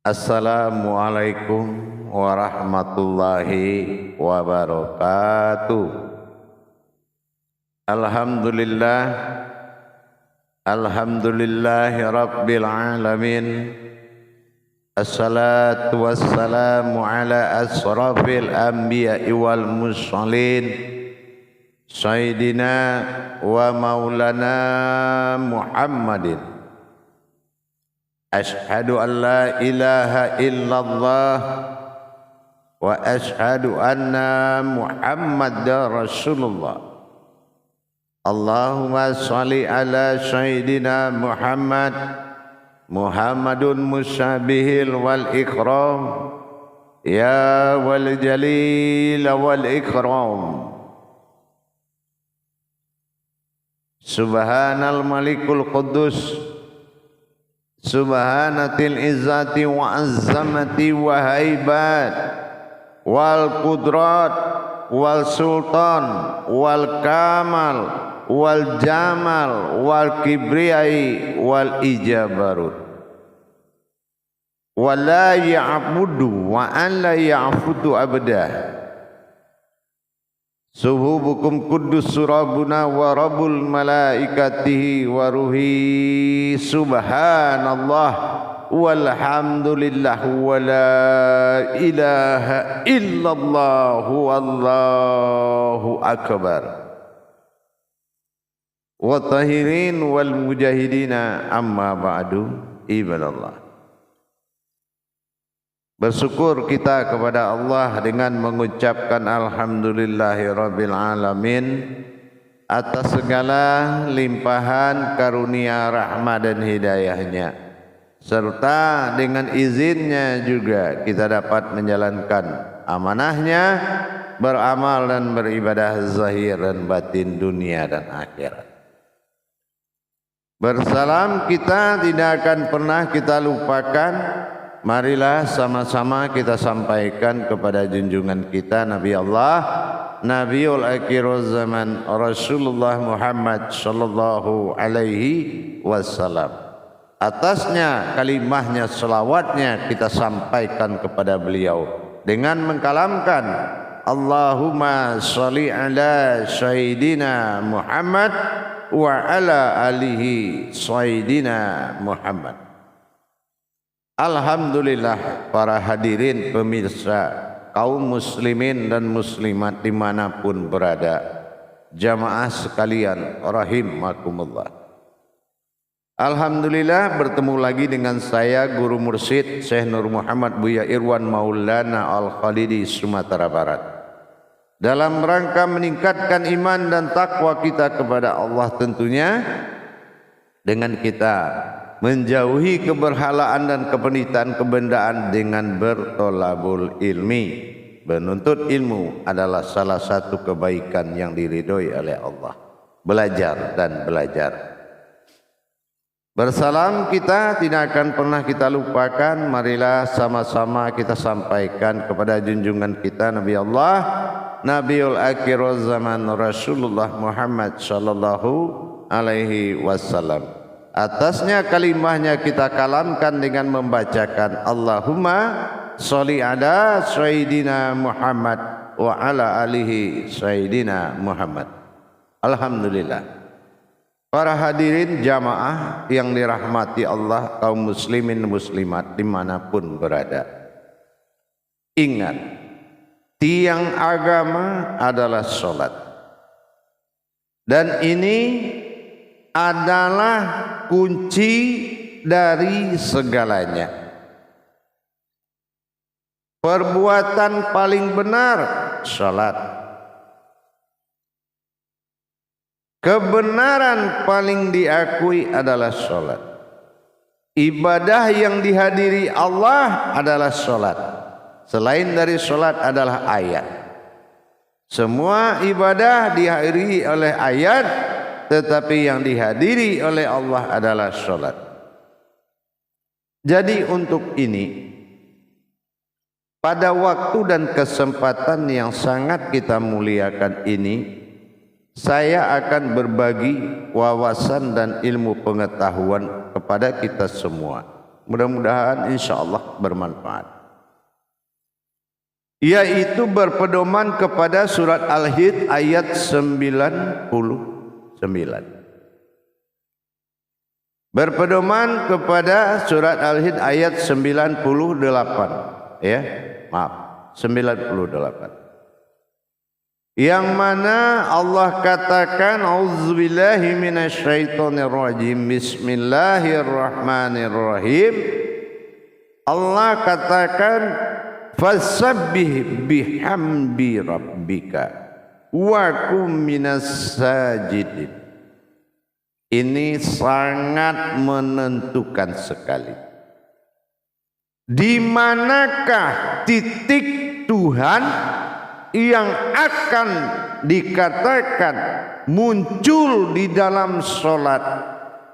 Assalamualaikum warahmatullahi wabarakatuh. Alhamdulillah, alhamdulillahi rabbil alamin. Assalatu wassalamu ala asrafil anbiya'i wal mursalin, sayyidina wa maulana Muhammadin. Ashhadu an la ilaha illallah wa ashhadu anna Muhammadar Rasulullah. Allahumma salli ala sayyidina Muhammad, Muhammadun musyabihil wal ikram, ya wal jalil wal ikram. Subhanal malikul quddus, subhanatil izzati wa azzamati wa haibat wal qudrat wal sultan wal kamal wal jamal wal kibriyai wal ijabarut wa la ya'budu wa an la ya'budu abdah. Suhubukum kuddus surabuna wa rabbul malaikatihi wa ruhi, subhanallah walhamdulillah wa la ilaha illallah wallahu akbar. Wa tahirin wal mujahidina amma ba'du, ibadallah. Bersyukur kita kepada Allah dengan mengucapkan alhamdulillahirabbil alamin atas segala limpahan karunia rahmat dan hidayahnya, serta dengan izinnya juga kita dapat menjalankan amanahnya, beramal dan beribadah zahir dan batin, dunia dan akhirat. Bersalam kita tidak akan pernah kita lupakan. Marilah sama-sama kita sampaikan kepada junjungan kita Nabi Allah, Nabiul Akhirul Zaman, Rasulullah Muhammad sallallahu alaihi wasallam. Atasnya kalimahnya, selawatnya kita sampaikan kepada beliau dengan mengkalamkan Allahumma sholli ala sayyidina Muhammad wa ala alihi sayyidina Muhammad. Alhamdulillah, para hadirin pemirsa, kaum muslimin dan muslimat dimanapun berada, jamaah sekalian rahimakumullah. Alhamdulillah bertemu lagi dengan saya Guru Mursyid Syekh Nur Muhammad Buya Irwan Maulana Al-Khalidi, Sumatera Barat, dalam rangka meningkatkan iman dan takwa kita kepada Allah, tentunya dengan kita menjauhi keberhalaan dan kepenitian kebendaan dengan bertolabul ilmi. Menuntut ilmu adalah salah satu kebaikan yang diridhoi oleh Allah. Belajar dan belajar. Bersalam kita tidak akan pernah kita lupakan. Marilah sama-sama kita sampaikan kepada junjungan kita Nabi Allah, Nabiul Akhirul Zaman, Rasulullah Muhammad sallallahu alaihi wasallam. Atasnya kalimahnya kita kalamkan dengan membacakan Allahumma sholli ala sayyidina Muhammad wa ala alihi sayyidina Muhammad. Alhamdulillah. Para hadirin jamaah yang dirahmati Allah, kaum muslimin muslimat dimanapun berada, ingat, tiang agama adalah sholat, dan ini adalah kunci dari segalanya. Perbuatan paling benar salat. Kebenaran paling diakui adalah salat. Ibadah yang dihadiri Allah adalah salat. Selain dari salat adalah ayat. Semua ibadah dihadiri oleh ayat, tetapi yang dihadiri oleh Allah adalah sholat. Jadi untuk ini, pada waktu dan kesempatan yang sangat kita muliakan ini, saya akan berbagi wawasan dan ilmu pengetahuan kepada kita semua Mudah-mudahan insyaallah bermanfaat. Yaitu berpedoman kepada surat Al-Hijr ayat 99. Berpedoman kepada surat Al-Hijr ayat 98, ya, maaf, 98. Yang mana Allah katakan auzubillahi minasyaitonirrajim, bismillahirrahmanirrahim. Allah katakan fasabbih bihamdi rabbika wa kum minas sajidin. Ini sangat menentukan sekali. Di manakah titik Tuhan yang akan dikatakan muncul di dalam sholat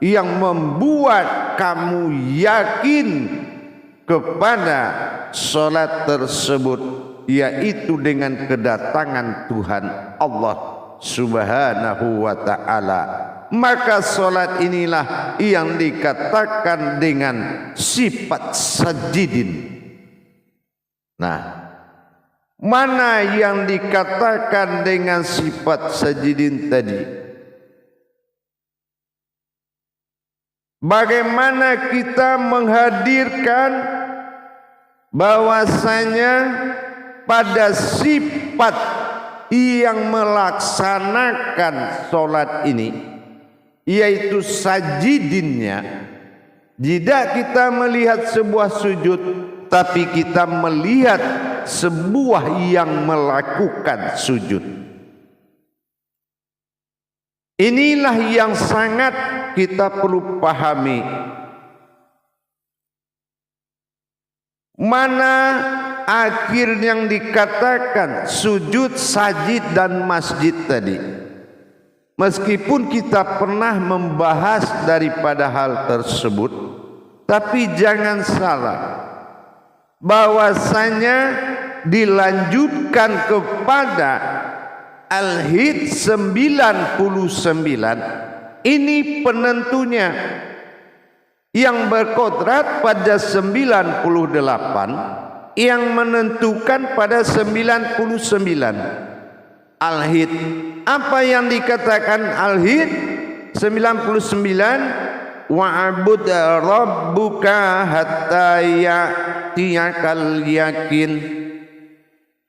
yang membuat kamu yakin kepada sholat tersebut, yaitu dengan kedatangan Tuhan Allah Subhanahu wa ta'ala. Maka sholat inilah yang dikatakan dengan sifat sajidin. Nah, mana yang dikatakan dengan sifat sajidin tadi? Bagaimana kita menghadirkan bahwasanya pada sifat yang melaksanakan sholat ini, yaitu sajidinnya, tidak kita melihat sebuah sujud, tapi kita melihat sebuah yang melakukan sujud. Inilah yang sangat kita perlu pahami. Mana akhir yang dikatakan sujud, sajid dan masjid tadi. Meskipun kita pernah membahas daripada hal tersebut, tapi jangan salah bahwasanya dilanjutkan kepada Al-Hijr 99. Ini penentunya yang berkodrat pada 98, yang menentukan pada 99. Al-Hijr, apa yang dikatakan Al-Hijr 99? Wa'bud rabbuka hatta ya'tiyakal yakin.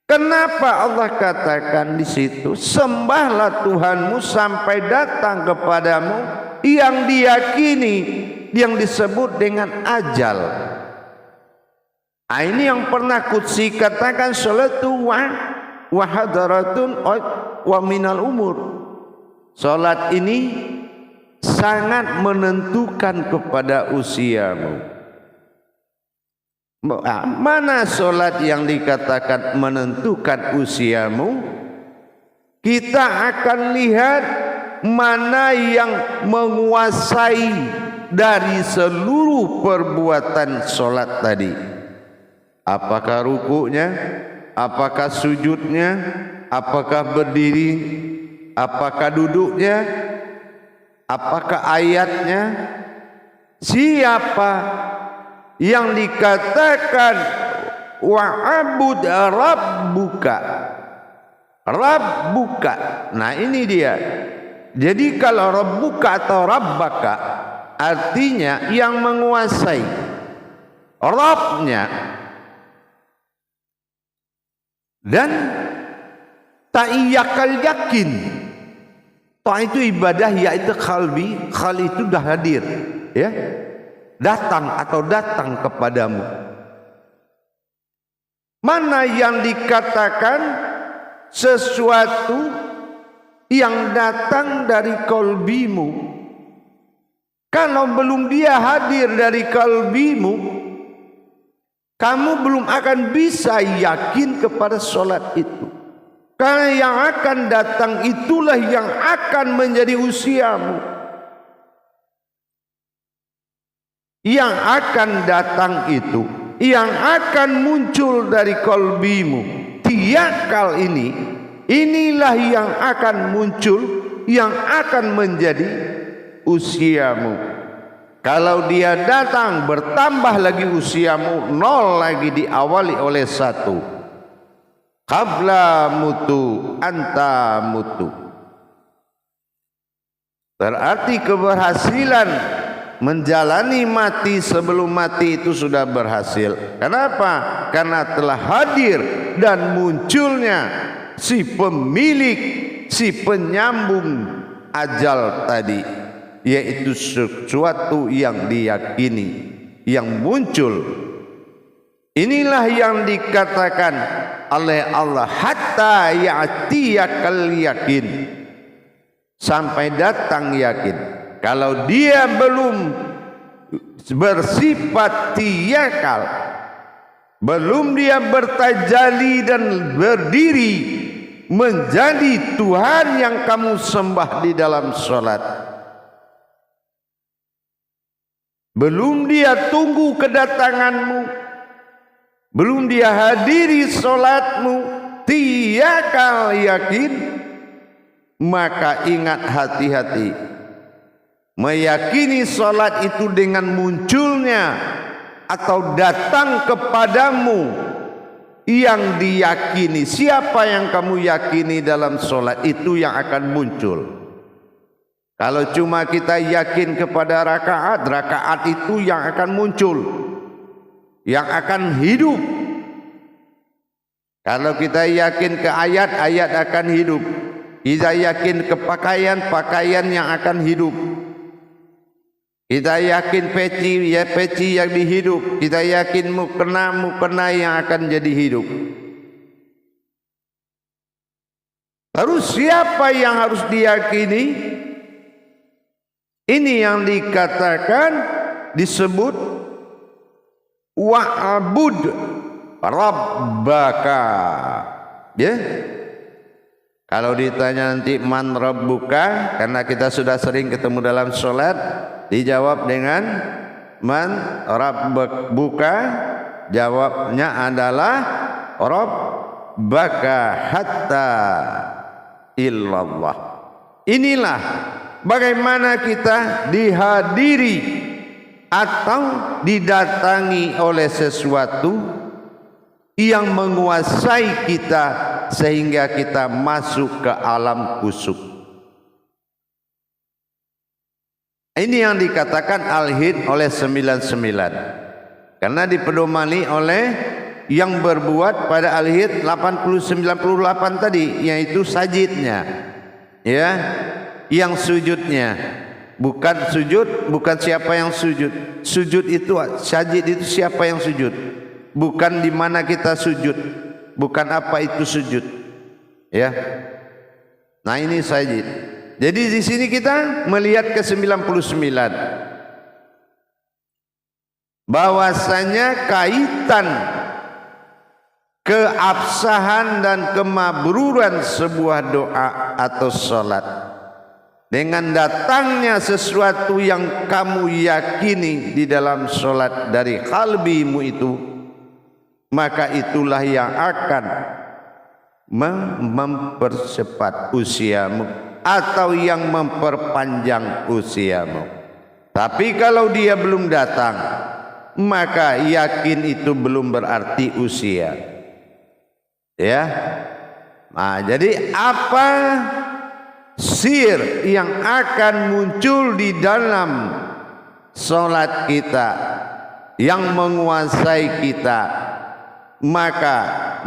Kenapa Allah katakan di situ sembahlah Tuhanmu sampai datang kepadamu yang diyakini, yang disebut dengan ajal. Nah, ini yang pernah Qudsi katakan salatu wa hadaratun wa minal umur. Salat ini sangat menentukan kepada usiamu. Mana salat yang dikatakan menentukan usiamu? Kita akan lihat mana yang menguasai dari seluruh perbuatan salat tadi. Apakah rukuknya? Apakah sujudnya? Apakah berdiri? Apakah duduknya? Apakah ayatnya? Siapa yang dikatakan wa'bud rabbuka? Rabbuka. Nah, ini dia. Jadi kalau rabbuka atau rabbaka artinya yang menguasai. Rabbnya. Dan ta'iyakal yakin. Ta itu ibadah, yaitu qalbi. Khal itu dah hadir, ya, datang atau datang kepadamu. Mana yang dikatakan sesuatu yang datang dari qalbimu? Kalau belum dia hadir dari qalbimu, kamu belum akan bisa yakin kepada sholat itu. Karena yang akan datang itulah yang akan menjadi usiamu. Yang akan datang itu, yang akan muncul dari qalbimu. Tiyakal ini, inilah yang akan muncul, yang akan menjadi usiamu. Kalau dia datang bertambah lagi usiamu, 0 lagi diawali oleh 1. Qabla mutu anta mutu. Berarti keberhasilan menjalani mati sebelum mati itu sudah berhasil. Kenapa? Karena telah hadir dan munculnya si pemilik, si penyambung ajal tadi, yaitu sesuatu yang diyakini, yang muncul. Inilah yang dikatakan oleh Allah, hatta ya'tiyakal yakin, sampai datang yakin. Kalau dia belum bersifat tiyakal, belum dia bertajali dan berdiri menjadi Tuhan yang kamu sembah di dalam sholat, belum dia tunggu kedatanganmu, belum dia hadiri sholatmu, tiyakal yakin, maka ingat, hati-hati. Meyakini sholat itu dengan munculnya atau datang kepadamu yang diyakini. Siapa yang kamu yakini dalam sholat, itu yang akan muncul. Kalau cuma kita yakin kepada rakaat, rakaat itu yang akan muncul, yang akan hidup. Kalau kita yakin ke ayat, ayat akan hidup. Kita yakin ke pakaian, pakaian yang akan hidup. Kita yakin peci, ya peci yang dihidup. Kita yakin mukena, mukena yang akan jadi hidup. Terus siapa yang harus diyakini? Ini yang dikatakan, disebut wa'bud rabbaka. Ya. Kalau ditanya nanti man rabbuka, karena kita sudah sering ketemu dalam sholat, dijawab dengan man rabbuka. Jawabnya adalah rabbaka hatta illallah. Inilah bagaimana kita dihadiri atau didatangi oleh sesuatu yang menguasai kita sehingga kita masuk ke alam kusuk. Ini yang dikatakan al-hid oleh 99, karena dipedomani oleh yang berbuat pada al-hid 80-98 tadi, yaitu sajidnya, ya, yang sujudnya. Bukan sujud, bukan siapa yang sujud. Sujud itu, sajid itu siapa yang sujud, bukan di mana kita sujud, bukan apa itu sujud, ya. Nah ini sajid. Jadi di sini kita melihat ke 99, bahwasanya kaitan keabsahan dan kemabruran sebuah doa atau salat dengan datangnya sesuatu yang kamu yakini di dalam salat dari qalbimu itu, maka itulah yang akan mempercepat usiamu atau yang memperpanjang usiamu. Tapi kalau dia belum datang, maka yakin itu belum berarti usia. Ya. Nah, jadi apa sir yang akan muncul di dalam salat kita yang menguasai kita, maka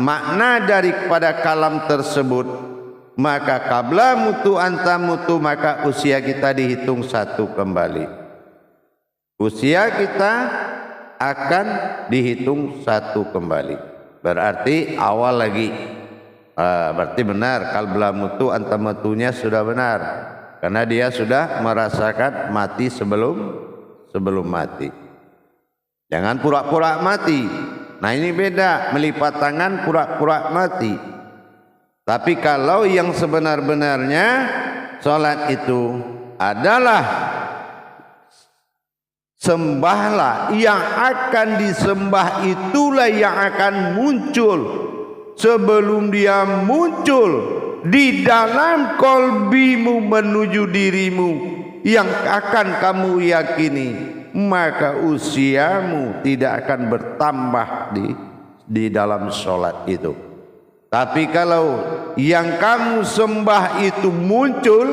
makna daripada kalam tersebut, maka qabla mutu anta mutu, maka usia kita dihitung 1 kembali. Usia kita akan dihitung 1 kembali. Berarti awal lagi. Berarti benar, qabla mutu anta mutunya sudah benar, karena dia sudah merasakan mati sebelum mati. Jangan pura-pura mati. Nah ini beda, melipat tangan pura-pura mati. Tapi kalau yang sebenar-benarnya salat itu adalah sembahlah, yang akan disembah itulah yang akan muncul. Sebelum dia muncul di dalam kolbimu menuju dirimu, yang akan kamu yakini maka usiamu tidak akan bertambah di dalam sholat itu. Tapi kalau yang kamu sembah itu muncul,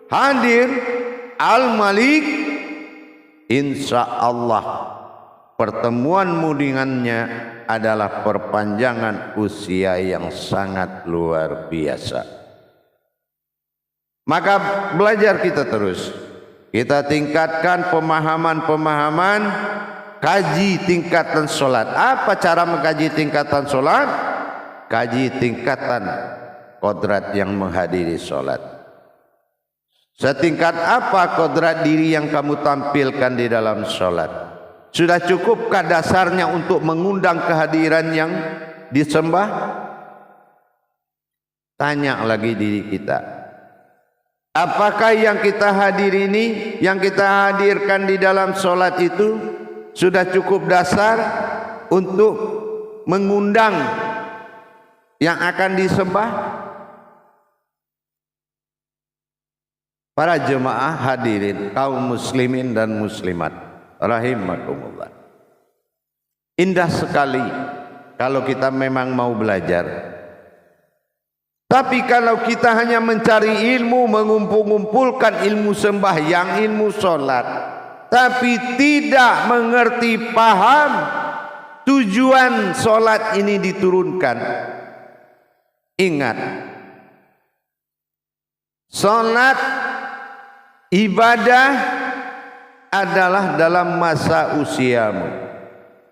hadir, Al-Malik, insya Allah pertemuanmu dengannya adalah perpanjangan usia yang sangat luar biasa. Maka belajar kita terus. Kita tingkatkan pemahaman-pemahaman, kaji tingkatan solat. Apa cara mengkaji tingkatan solat? Kaji tingkatan kodrat yang menghadiri solat. Setingkat apa kodrat diri yang kamu tampilkan di dalam solat? Sudah cukupkah dasarnya untuk mengundang kehadiran yang disembah? Tanya lagi diri kita. Apakah yang kita hadir ini, yang kita hadirkan di dalam solat itu sudah cukup dasar untuk mengundang yang akan disembah? Para jemaah hadirin, kaum muslimin dan muslimat, rahimakumullah. Indah sekali kalau kita memang mau belajar. Tapi kalau kita hanya mencari ilmu, mengumpulkan ilmu sembahyang, ilmu solat, tapi tidak mengerti, paham tujuan solat ini diturunkan. Ingat, solat ibadah adalah dalam masa usiamu.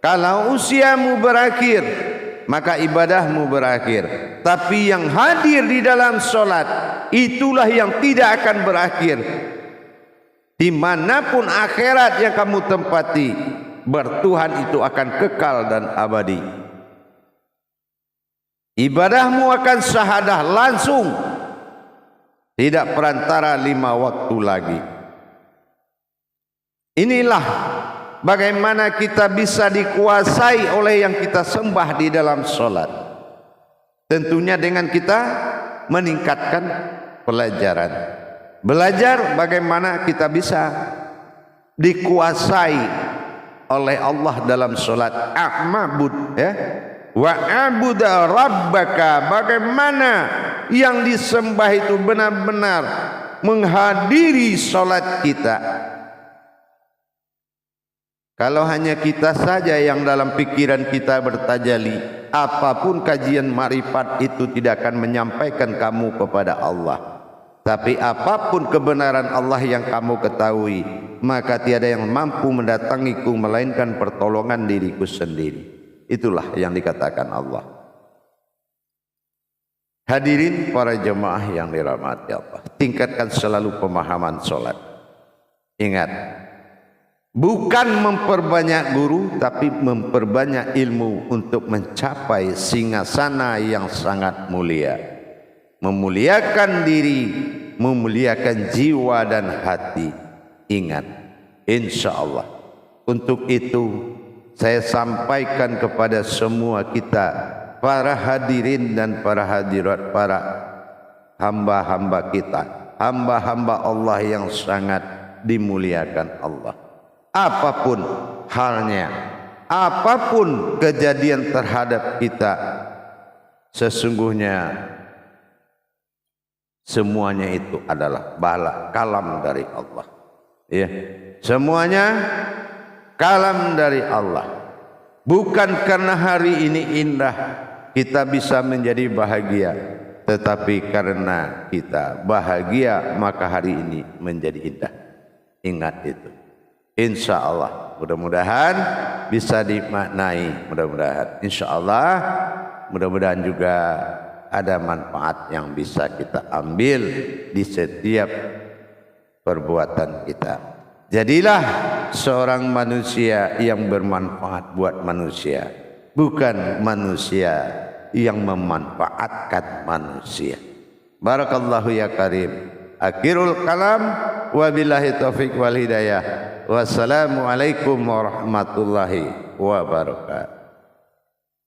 Kalau usiamu berakhir, maka ibadahmu berakhir. Tapi yang hadir di dalam solat, itulah yang tidak akan berakhir. Dimanapun akhirat yang kamu tempati, bertuhan itu akan kekal dan abadi. Ibadahmu akan syahadah langsung, tidak perantara 5 waktu lagi. Inilah bagaimana kita bisa dikuasai oleh yang kita sembah di dalam solat. Tentunya dengan kita meningkatkan pelajaran. Belajar bagaimana kita bisa dikuasai oleh Allah dalam solat. A'mabud, ya. Wa'abuda rabbaka. Bagaimana yang disembah itu benar-benar menghadiri solat kita. Kalau hanya kita saja yang dalam pikiran kita bertajalli, apapun kajian marifat itu tidak akan menyampaikan kamu kepada Allah. Tapi apapun kebenaran Allah yang kamu ketahui, maka tiada yang mampu mendatangiku melainkan pertolongan diriku sendiri. Itulah yang dikatakan Allah. Hadirin para jemaah yang dirahmati Allah, tingkatkan selalu pemahaman solat. Ingat, bukan memperbanyak guru, tapi memperbanyak ilmu untuk mencapai singgasana yang sangat mulia. Memuliakan diri, memuliakan jiwa dan hati. Ingat, insya Allah. Untuk itu saya sampaikan kepada semua kita, para hadirin dan para hadirat, para hamba-hamba kita, hamba-hamba Allah yang sangat dimuliakan Allah. Apapun halnya, apapun kejadian terhadap kita, sesungguhnya semuanya itu adalah bala kalam dari Allah. Ya, semuanya kalam dari Allah. Bukan karena hari ini indah kita bisa menjadi bahagia, tetapi karena kita bahagia maka hari ini menjadi indah. Ingat itu. Insya Allah, mudah-mudahan bisa dimaknai, mudah-mudahan insya Allah, mudah-mudahan juga ada manfaat yang bisa kita ambil di setiap perbuatan kita. Jadilah seorang manusia yang bermanfaat buat manusia, bukan manusia yang memanfaatkan manusia. Barakallahu ya karim. Akhirul kalam, wabillahi taufiq wal hidayah. Wassalamualaikum warahmatullahi wabarakatuh.